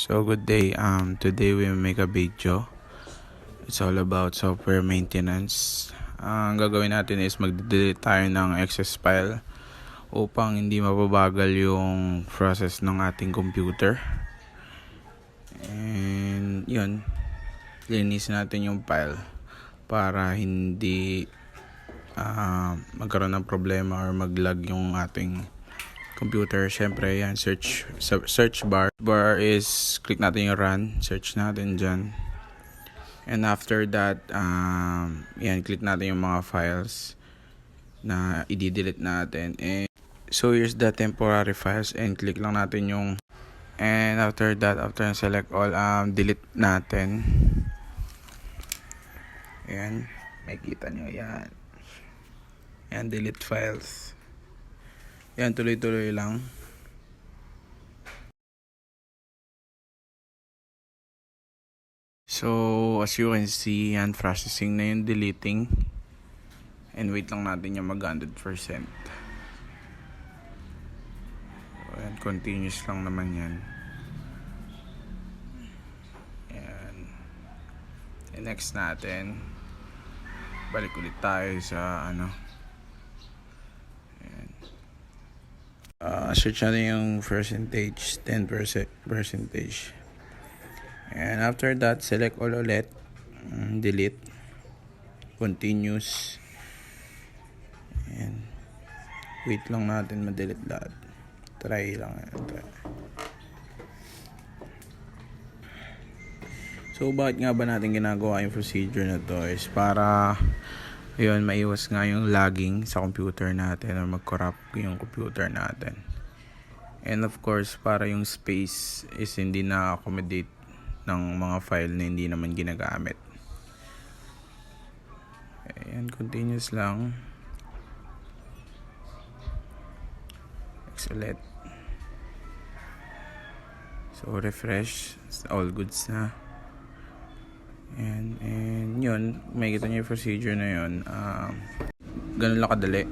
So good day. Today we will make a video. It's all about software maintenance. Ang gagawin natin is mag-delete tayo ng excess file upang hindi mapabagal yung process ng ating computer. And yun, linisin natin yung file para hindi magkaroon ng problema or mag-lag yung ating computer. Syempre yan, search bar is click natin yung run, search natin dyan, and after that yan, click natin yung mga files na i-delete natin. And so here's the temporary files, and click lang natin yung, and after that, after select all, delete natin. Ayan, makikita nyo yan, and delete files. Yan, tuloy-tuloy lang. So, as you can see, yan, processing na yung deleting. And wait lang natin yung mag 100%. So, yan, continuous lang naman yan. Yan. And next natin, balik ulit tayo sa search natin yung percentage, 10%. And after that, select all ulit, delete, continuous, and wait lang natin ma-delete lahat. Try lang. So bakit nga ba natin ginagawa yung procedure na to is para yun, maiwas nga yung lagging sa computer natin o mag-corrupt yung computer natin. And of course, para yung space is hindi na-accommodate ng mga file na hindi naman ginagamit. Ayan, continuous lang. Excellent. So refresh, all goods na. And yun, makikita nyo yung procedure na yun. Ganun lang kadali.